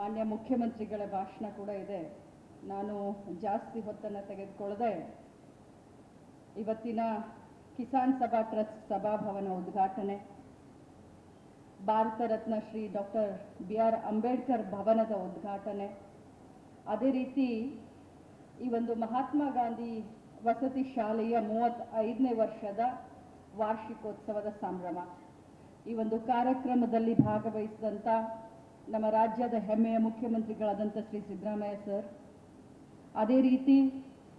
ಮಾನ್ಯ ಮುಖ್ಯಮಂತ್ರಿಗಳ ಭಾಷಣ ಕೂಡ ಇದೆ. ನಾನು ಜಾಸ್ತಿ ಹೊತ್ತನ್ನು ತೆಗೆದುಕೊಳ್ಳದೆ ಇವತ್ತಿನ ಕಿಸಾನ್ ಸಭಾ ಟ್ರಸ್ಟ್ ಸಭಾಭವನ ಉದ್ಘಾಟನೆ, ಭಾರತ ರತ್ನ ಶ್ರೀ ಡಾಕ್ಟರ್ BR ಅಂಬೇಡ್ಕರ್ ಭವನದ ಉದ್ಘಾಟನೆ, ಅದೇ ರೀತಿ ಈ ಒಂದು ಮಹಾತ್ಮ ಗಾಂಧಿ ವಸತಿ ಶಾಲೆಯ 35ನೇ ವರ್ಷದ ವಾರ್ಷಿಕೋತ್ಸವದ ಸಂಭ್ರಮ, ಈ ಒಂದು ಕಾರ್ಯಕ್ರಮದಲ್ಲಿ ಭಾಗವಹಿಸಿದಂಥ ನಮ್ಮ ರಾಜ್ಯದ ಹೆಮ್ಮೆಯ ಮುಖ್ಯಮಂತ್ರಿಗಳಾದಂಥ ಶ್ರೀ ಸಿದ್ದರಾಮಯ್ಯ ಸರ್, ಅದೇ ರೀತಿ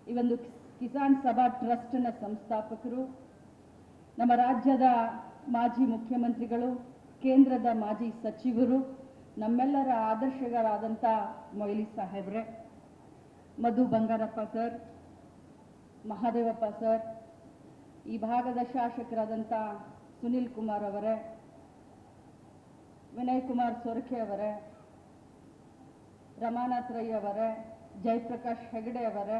ಈ ಒಂದು ಕಿಸಾನ್ ಸಭಾ ಟ್ರಸ್ಟ್ನ ಸಂಸ್ಥಾಪಕರು, ನಮ್ಮ ರಾಜ್ಯದ ಮಾಜಿ ಮುಖ್ಯಮಂತ್ರಿಗಳು, ಕೇಂದ್ರದ ಮಾಜಿ ಸಚಿವರು, ನಮ್ಮೆಲ್ಲರ ಆದರ್ಶಗಳಾದಂಥ ಮೊಯ್ಲಿ ಸಾಹೇಬ್ರೆ, ಮಧು ಬಂಗಾರಪ್ಪ ಸರ್, ಮಹಾದೇವಪ್ಪ ಸರ್, ಈ ಭಾಗದ ಶಾಸಕರಾದಂಥ ಸುನಿಲ್ ಕುಮಾರ್ ಅವರೇ, ವಿನಯ್ ಕುಮಾರ್ ಸೊರಕೆ ಅವರೇ, ರಮಾನಾಥ್ ರೈ ಅವರೇ, ಜಯಪ್ರಕಾಶ್ ಹೆಗಡೆ ಅವರೇ,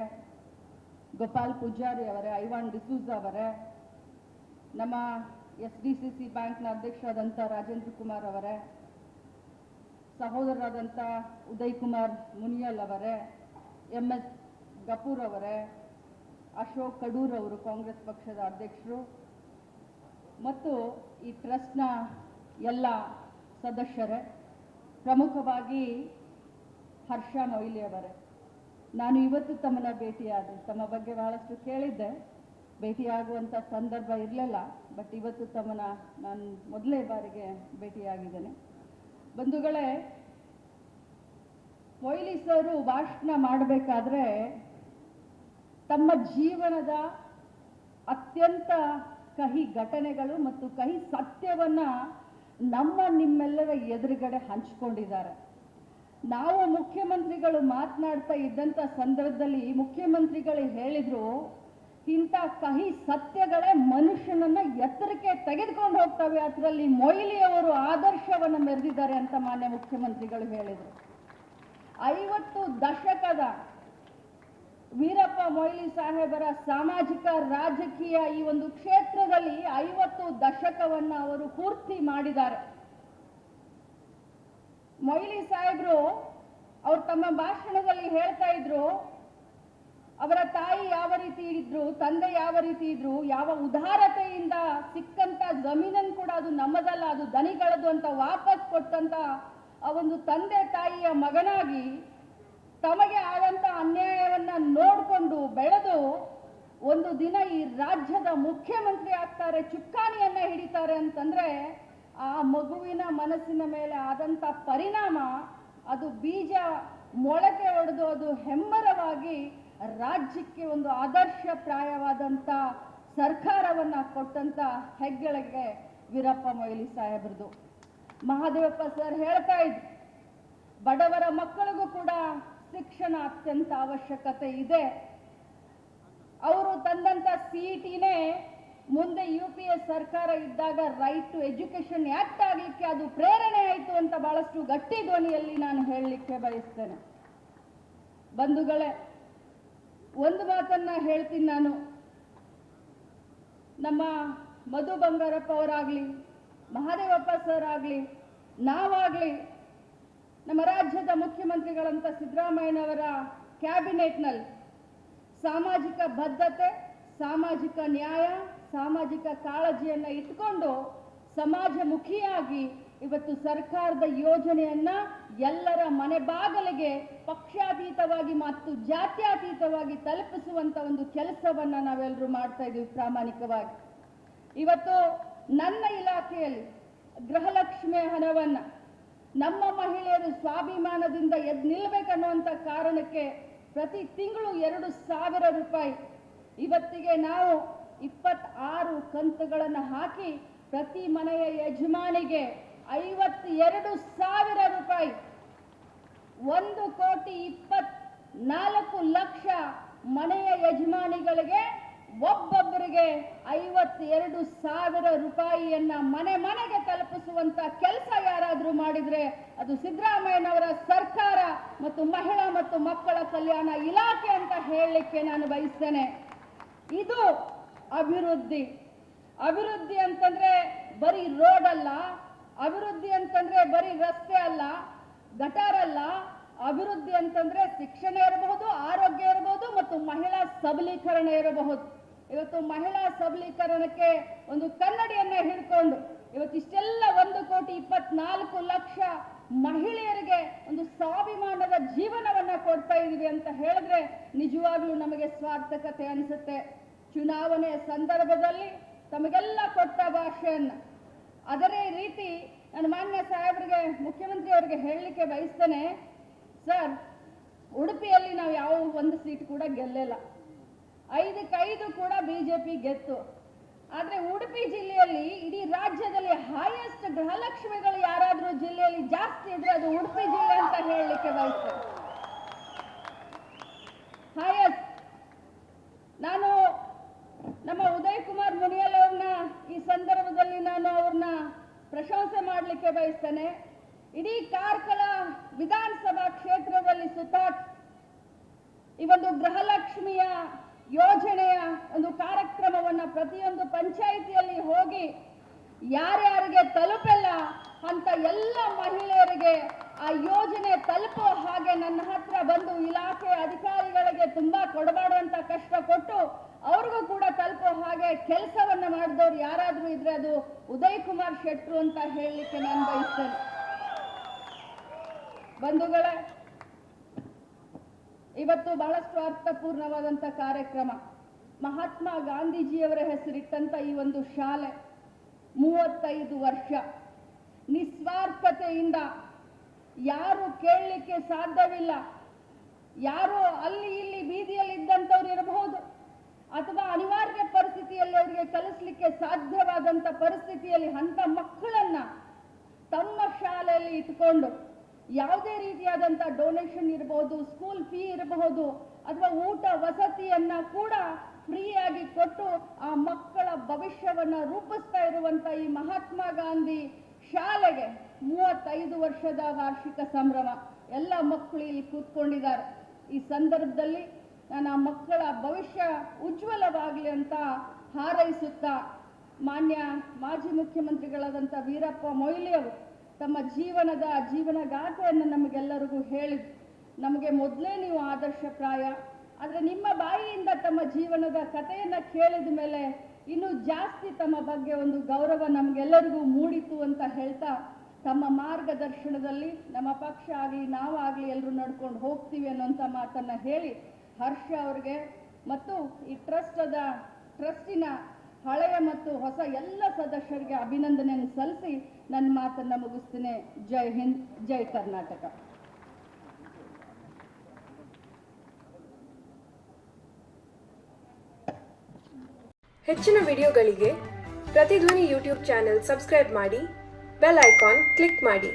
ಗೋಪಾಲ್ ಪೂಜಾರಿ ಅವರೇ, ಐವಾನ್ ಡಿಸೂಜ ಅವರೇ, ನಮ್ಮ SDCC ಬ್ಯಾಂಕ್ನ ಅಧ್ಯಕ್ಷರಾದಂಥ ರಾಜೇಂದ್ರ ಕುಮಾರ್ ಅವರೇ, ಸಹೋದರರಾದಂಥ ಉದಯ್ ಕುಮಾರ್ ಮುನಿಯಲ್ ಅವರೇ, MS ಗಪೂರ್ ಅವರೇ, ಅಶೋಕ್ ಕಡೂರ್ ಅವರು ಕಾಂಗ್ರೆಸ್ ಪಕ್ಷದ ಅಧ್ಯಕ್ಷರು, ಮತ್ತು ಈ ಟ್ರಸ್ಟ್ನ ಎಲ್ಲ ಸದಸ್ಯರೇ, ಪ್ರಮುಖವಾಗಿ ಹರ್ಷ ಮೊಯ್ಲಿ ಅವರೇ, ನಾನು ಇವತ್ತು ತಮ್ಮನ್ನ ಭೇಟಿಯಾದೆ, ತಮ್ಮ ಬಗ್ಗೆ ಬಹಳಷ್ಟು ಕೇಳಿದ್ದೆ, ಭೇಟಿಯಾಗುವಂಥ ಸಂದರ್ಭ ಇರಲಿಲ್ಲ. ಬಟ್ ಇವತ್ತು ತಮ್ಮನ್ನ ನಾನು ಮೊದಲೇ ಬಾರಿಗೆ ಭೇಟಿಯಾಗಿದ್ದೇನೆ. ಬಂಧುಗಳೇ, ಮೊಯ್ಲಿ ಸರು ಭಾಷಣ ಮಾಡಬೇಕಾದ್ರೆ ತಮ್ಮ ಜೀವನದ ಅತ್ಯಂತ ಕಹಿ ಘಟನೆಗಳು ಮತ್ತು ಕಹಿ ಸತ್ಯವನ್ನ ನಿಮ್ಮೆಲ್ಲರ ಎದುರುಗಡೆ ಹಂಚಿಕೊಂಡಿದ್ದಾರೆ. ನಾವು ಮುಖ್ಯಮಂತ್ರಿಗಳು ಮಾತನಾಡ್ತಾ ಇದ್ದಂಥ ಸಂದರ್ಭದಲ್ಲಿ ಮುಖ್ಯಮಂತ್ರಿಗಳು ಹೇಳಿದ್ರು, ಇಂಥ ಕಹಿ ಸತ್ಯಗಳೇ ಮನುಷ್ಯನನ್ನ ಎತ್ತರಕ್ಕೆ ತೆಗೆದುಕೊಂಡು ಹೋಗ್ತವೆ, ಅದರಲ್ಲಿ ಮೊಯ್ಲಿ ಅವರು ಆದರ್ಶವನ್ನು ಮೆರೆದಿದ್ದಾರೆ ಅಂತ ಮಾನ್ಯ ಮುಖ್ಯಮಂತ್ರಿಗಳು ಹೇಳಿದರು. 50 ದಶಕದ ವೀರಪ್ಪ ಮೊಯ್ಲಿ ಸಾಹೇಬರ ಸಾಮಾಜಿಕ ರಾಜಕೀಯ ಈ ಒಂದು ಕ್ಷೇತ್ರದಲ್ಲಿ 50 ದಶಕವನ್ನ ಅವರು ಪೂರ್ತಿ ಮಾಡಿದ್ದಾರೆ. ಮೊಯ್ಲಿ ಸಾಹೇಬರು ಅವರು ತಮ್ಮ ಭಾಷಣದಲ್ಲಿ ಹೇಳ್ತಾ ಇದ್ರು, ಅವರ ತಾಯಿ ಯಾವ ರೀತಿ ಇದ್ರು, ತಂದೆ ಯಾವ ರೀತಿ ಇದ್ರು, ಯಾವ ಉದಾರತೆಯಿಂದ ಸಿಕ್ಕಂತ ಜಮೀನನ್ನು ಕೂಡ ಅದು ನಮ್ಮದಲ್ಲ, ಅದು ದನಿಗಳದು ಅಂತ ವಾಪಸ್ ಕೊಟ್ಟಂತ ಆ ಒಂದು ತಂದೆ ತಾಯಿಯ ಮಗನಾಗಿ ತಮಗೆ ಆದಂತ ಅನ್ಯಾಯವನ್ನ ನೋಡಿಕೊಂಡು ಬೆಳೆದು ಒಂದು ದಿನ ಈ ರಾಜ್ಯದ ಮುಖ್ಯಮಂತ್ರಿ ಆಗ್ತಾರೆ, ಚುಕ್ಕಾಣಿಯನ್ನ ಹಿಡಿತಾರೆ ಅಂತಂದ್ರೆ ಆ ಮಗುವಿನ ಮನಸ್ಸಿನ ಮೇಲೆ ಆದಂತ ಪರಿಣಾಮ, ಅದು ಬೀಜ ಮೊಳಕೆ ಹೊಡೆದು ಅದು ಹೆಮ್ಮರವಾಗಿ ರಾಜ್ಯಕ್ಕೆ ಒಂದು ಆದರ್ಶಪ್ರಾಯವಾದಂತ ಸರ್ಕಾರವನ್ನ ಕೊಟ್ಟಂತ ಹೆಗ್ಗಳಿಕೆ ವೀರಪ್ಪ ಮೊಯ್ಲಿ ಸಾಹೇಬ್ರದು. ಮಹಾದೇವಪ್ಪ ಸರ್ ಹೇಳ್ತಾ ಇದ್ರು, ಬಡವರ ಮಕ್ಕಳಿಗೂ ಕೂಡ ಶಿಕ್ಷಣ ಅತ್ಯಂತ ಅವಶ್ಯಕತೆ ಇದೆ. ಅವರು ತಂದಂತ CETನೇ ಮುಂದೆ UPA ಸರ್ಕಾರ ಇದ್ದಾಗ ರೈಟ್ ಟು ಎಜುಕೇಶನ್ ಆಕ್ಟ್ ಆಗಲಿಕ್ಕೆ ಅದು ಪ್ರೇರಣೆ ಆಯಿತು ಅಂತ ಬಹಳಷ್ಟು ಗಟ್ಟಿ ಧ್ವನಿಯಲ್ಲಿ ನಾನು ಹೇಳಲಿಕ್ಕೆ ಬಯಸ್ತೇನೆ. ಬಂಧುಗಳೇ, ಒಂದು ಮಾತನ್ನ ಹೇಳ್ತೀನಿ ನಾನು, ನಮ್ಮ ಮಧು ಬಂಗಾರಪ್ಪ ಅವರಾಗ್ಲಿ, ಮಹಾದೇವಪ್ಪ ಸರ್ ಆಗಲಿ, ನಾವಾಗ್ಲಿ, ನಮ್ಮ ರಾಜ್ಯದ ಮುಖ್ಯಮಂತ್ರಿಗಳಂತ ಸಿದ್ದರಾಮಯ್ಯನವರ ಕ್ಯಾಬಿನೆಟ್ನಲ್ಲಿ ಸಾಮಾಜಿಕ ಬದ್ಧತೆ, ಸಾಮಾಜಿಕ ನ್ಯಾಯ, ಸಾಮಾಜಿಕ ಕಾಳಜಿಯನ್ನ ಇಟ್ಕೊಂಡು ಸಮಾಜಮುಖಿಯಾಗಿ ಇವತ್ತು ಸರ್ಕಾರದ ಯೋಜನೆಯನ್ನ ಎಲ್ಲರ ಮನೆ ಬಾಗಿಲಿಗೆ ಪಕ್ಷಾತೀತವಾಗಿ ಮತ್ತು ಜಾತ್ಯತೀತವಾಗಿ ತಲುಪಿಸುವಂತ ಒಂದು ಕೆಲಸವನ್ನ ನಾವೆಲ್ಲರೂ ಮಾಡ್ತಾ ಇದ್ದೀವಿ ಪ್ರಾಮಾಣಿಕವಾಗಿ. ಇವತ್ತು ನನ್ನ ಇಲಾಖೆಯಲ್ಲಿ ಗೃಹಲಕ್ಷ್ಮಿ ಹಣವನ್ನ ನಮ್ಮ ಮಹಿಳೆಯರು ಸ್ವಾಭಿಮಾನದಿಂದ ಎದ್ದು ನಿಲ್ಲಬೇಕನ್ನುವಂತ ಕಾರಣಕ್ಕೆ ಪ್ರತಿ ತಿಂಗಳು 2,000 ರೂಪಾಯಿ, ಇವತ್ತಿಗೆ ನಾವು 26 ಕಂತುಗಳನ್ನು ಹಾಕಿ ಪ್ರತಿ ಮನೆಯ ಯಜಮಾನಿಗೆ 52,000 ರೂಪಾಯಿ, 1,24,00,000 ಮನೆಯ ಯಜಮಾನಿಗಳಿಗೆ ಒಬ್ಬೊಬ್ಬರಿಗೆ 52,000 ರೂಪಾಯಿಯನ್ನ ಮನೆ ಮನೆಗೆ ತಲುಪಿಸುವಂತ ಕೆಲಸ ಯಾರಾದ್ರೂ ಮಾಡಿದ್ರೆ ಅದು ಸಿದ್ದರಾಮಯ್ಯನವರ ಸರ್ಕಾರ ಮತ್ತು ಮಹಿಳಾ ಮತ್ತು ಮಕ್ಕಳ ಕಲ್ಯಾಣ ಇಲಾಖೆ ಅಂತ ಹೇಳಲಿಕ್ಕೆ ನಾನು ಬಯಸ್ತೇನೆ. ಇದು ಅಭಿವೃದ್ಧಿ. ಅಭಿವೃದ್ಧಿ ಅಂತಂದ್ರೆ ಬರೀ ರೋಡ್ ಅಲ್ಲ, ಅಭಿವೃದ್ಧಿ ಅಂತಂದ್ರೆ ಬರೀ ರಸ್ತೆ ಅಲ್ಲ, ಗಟಾರ್ ಅಲ್ಲ, ಅಭಿವೃದ್ಧಿ ಅಂತಂದ್ರೆ ಶಿಕ್ಷಣ ಇರಬಹುದು, ಆರೋಗ್ಯ ಇರಬಹುದು ಮತ್ತು ಮಹಿಳಾ ಸಬಲೀಕರಣ ಇರಬಹುದು. ಇವತ್ತು ಮಹಿಳಾ ಸಬಲೀಕರಣಕ್ಕೆ ಒಂದು ಕನ್ನಡಿಯನ್ನ ಹಿಡ್ಕೊಂಡು ಇವತ್ತು ಇಷ್ಟೆಲ್ಲ 1,24,00,000 ಮಹಿಳೆಯರಿಗೆ ಒಂದು ಸ್ವಾಭಿಮಾನದ ಜೀವನವನ್ನ ಕೊಡ್ತಾ ಇದೀವಿ ಅಂತ ಹೇಳಿದ್ರೆ ನಿಜವಾಗ್ಲೂ ನಮಗೆ ಸ್ವಾರ್ಥಕತೆ ಅನಿಸುತ್ತೆ. ಚುನಾವಣೆಯ ಸಂದರ್ಭದಲ್ಲಿ ತಮಗೆಲ್ಲ ಕೊಟ್ಟ ಭಾಷೆಯನ್ನ ಅದೇ ರೀತಿ ನಾನು ಮಾನ್ಯ ಸಾಹೇಬರಿಗೆ, ಮುಖ್ಯಮಂತ್ರಿ ಅವರಿಗೆ ಹೇಳಲಿಕ್ಕೆ ಬಯಸ್ತೇನೆ. ಸರ್, ಉಡುಪಿಯಲ್ಲಿ ನಾವು ಯಾವ ಒಂದು ಸೀಟ್ ಕೂಡ ಗೆಲ್ಲಿಲ್ಲ, 5ಕ್ಕೆ 5 ಕೂಡ ಬಿಜೆಪಿ ಗೆತ್ತು. ಆದ್ರೆ ಉಡುಪಿ ಜಿಲ್ಲೆಯಲ್ಲಿ ಇಡೀ ರಾಜ್ಯದಲ್ಲಿ ಹೈಯೆಸ್ಟ್ ಗೃಹಲಕ್ಷ್ಮಿಗಳು ಯಾರಾದ್ರೂ ಜಿಲ್ಲೆಯಲ್ಲಿ ಜಾಸ್ತಿ ಇದ್ರೆ ಅದು ಉಡುಪಿ ಜಿಲ್ಲೆ ಅಂತ ಹೇಳಲಿಕ್ಕೆ ಬಯಸ್ತೇನೆ. ಹೈಯೆಸ್ಟ್. ನಾನು ನಮ್ಮ ಉದಯ್ ಕುಮಾರ್ ಮುನಿಯಲ್ ಅವ್ರನ್ನ ಈ ಸಂದರ್ಭದಲ್ಲಿ ನಾನು ಅವ್ರನ್ನ ಪ್ರಶಂಸೆ ಮಾಡಲಿಕ್ಕೆ ಬಯಸ್ತೇನೆ. ಇಡೀ ಕಾರ್ಕಳ ವಿಧಾನಸಭಾ ಕ್ಷೇತ್ರದಲ್ಲಿ ಸುತ್ತಾಡಿ ಈ ಒಂದು ಗೃಹಲಕ್ಷ್ಮಿಯ ಯೋಜನೆಯ ಒಂದು ಕಾರ್ಯಕ್ರಮವನ್ನ ಪ್ರತಿಯೊಂದು ಪಂಚಾಯಿತಿಯಲ್ಲಿ ಹೋಗಿ ಯಾರ್ಯಾರಿಗೆ ತಲುಪಲ್ಲ ಅಂತ ಎಲ್ಲ ಮಹಿಳೆಯರಿಗೆ ಆ ಯೋಜನೆ ತಲುಪೋ ಹಾಗೆ ನನ್ನ ಹತ್ರ ಬಂದು ಇಲಾಖೆ ಅಧಿಕಾರಿಗಳಿಗೆ ತುಂಬಾ ಕೊಡಬಾರ್ದಂತ ಕಷ್ಟ ಕೊಟ್ಟು ಅವ್ರಿಗೂ ಕೂಡ ತಲುಪೋ ಹಾಗೆ ಕೆಲಸವನ್ನ ಮಾಡಿದವ್ರು ಯಾರಾದ್ರೂ ಇದ್ರೆ ಅದು ಉದಯ್ ಕುಮಾರ್ ಶೆಟ್ರು ಅಂತ ಹೇಳಲಿಕ್ಕೆ ನಾನು ಬಯಸ್ತೇನೆ. ಬಂಧುಗಳೇ, ಇವತ್ತು ಬಹಳಷ್ಟು ಅರ್ಥಪೂರ್ಣವಾದಂತ ಕಾರ್ಯಕ್ರಮ. ಮಹಾತ್ಮ ಗಾಂಧೀಜಿಯವರ ಹೆಸರಿಟ್ಟಂತ ಈ ಒಂದು ಶಾಲೆ 35 ವರ್ಷ ನಿಸ್ವಾರ್ಥತೆಯಿಂದ ಯಾರು ಕೇಳಲಿಕ್ಕೆ ಸಾಧ್ಯವಿಲ್ಲ, ಯಾರು ಅಲ್ಲಿ ಇಲ್ಲಿ ಬೀದಿಯಲ್ಲಿ ಇದ್ದಂಥವ್ರು ಇರಬಹುದು ಅಥವಾ ಅನಿವಾರ್ಯ ಪರಿಸ್ಥಿತಿಯಲ್ಲಿ ಅವರಿಗೆ ಕಲಿಸ್ಲಿಕ್ಕೆ ಸಾಧ್ಯವಾದಂತ ಪರಿಸ್ಥಿತಿಯಲ್ಲಿ ಅಂತ ಮಕ್ಕಳನ್ನ ತಮ್ಮ ಶಾಲೆಯಲ್ಲಿ ಇಟ್ಕೊಂಡು ಯಾವುದೇ ರೀತಿಯಾದಂತ ಡೊನೇಷನ್ ಇರಬಹುದು, ಸ್ಕೂಲ್ ಫೀ ಇರಬಹುದು ಅಥವಾ ಊಟ ವಸತಿಯನ್ನ ಕೂಡ ಫ್ರೀಯಾಗಿ ಕೊಟ್ಟು ಆ ಮಕ್ಕಳ ಭವಿಷ್ಯವನ್ನ ರೂಪಿಸ್ತಾ ಇರುವಂತ ಈ ಮಹಾತ್ಮ ಗಾಂಧಿ ಶಾಲೆಗೆ 35 ವರ್ಷದ ವಾರ್ಷಿಕ ಸಂಭ್ರಮ. ಎಲ್ಲ ಮಕ್ಕಳು ಇಲ್ಲಿ ಕೂತ್ಕೊಂಡಿದ್ದಾರೆ. ಈ ಸಂದರ್ಭದಲ್ಲಿ ನಾನು ಆ ಮಕ್ಕಳ ಭವಿಷ್ಯ ಉಜ್ವಲವಾಗಲಿ ಅಂತ ಹಾರೈಸುತ್ತಾ ಮಾನ್ಯ ಮಾಜಿ ಮುಖ್ಯಮಂತ್ರಿಗಳಾದಂಥ ವೀರಪ್ಪ ಮೊಯ್ಲಿ ಅವರು ತಮ್ಮ ಜೀವನ ಗಾಥೆಯನ್ನು ನಮಗೆಲ್ಲರಿಗೂ ಹೇಳಿದ್ರು. ನಮಗೆ ಮೊದಲೇ ನೀವು ಆದರ್ಶಪ್ರಾಯ, ಆದರೆ ನಿಮ್ಮ ಬಾಯಿಯಿಂದ ತಮ್ಮ ಜೀವನದ ಕಥೆಯನ್ನು ಕೇಳಿದ ಮೇಲೆ ಇನ್ನೂ ಜಾಸ್ತಿ ತಮ್ಮ ಬಗ್ಗೆ ಒಂದು ಗೌರವ ನಮಗೆಲ್ಲರಿಗೂ ಮೂಡಿತು ಅಂತ ಹೇಳ್ತಾ ತಮ್ಮ ಮಾರ್ಗದರ್ಶನದಲ್ಲಿ ನಮ್ಮ ಪಕ್ಷ ಆಗಲಿ ನಾವಾಗಲಿ ಎಲ್ಲರೂ ನಡ್ಕೊಂಡು ಹೋಗ್ತೀವಿ ಅನ್ನೋಂಥ ಮಾತನ್ನು ಹೇಳಿ ಹರ್ಷ ಅವರಿಗೆ ಮತ್ತು ಈ ಟ್ರಸ್ಟಿನ ಹಳೆಯ ಮತ್ತು ಹೊಸ ಎಲ್ಲ ಸದಸ್ಯರಿಗೆ ಅಭಿನಂದನೆಯನ್ನು ಸಲ್ಲಿಸಿ ನನ್ನ ಮಾತನ್ನು ಮುಗಿಸ್ತೇನೆ. ಜೈ ಹಿಂದ್, ಜೈ ಕರ್ನಾಟಕ. ಹೆಚ್ಚಿನ ವಿಡಿಯೋಗಳಿಗೆ ಪ್ರತಿಧ್ವನಿ ಯೂಟ್ಯೂಬ್ ಚಾನೆಲ್ ಸಬ್ಸ್ಕ್ರೈಬ್ ಮಾಡಿ, ಬೆಲ್ ಐಕಾನ್ ಕ್ಲಿಕ್ ಮಾಡಿ.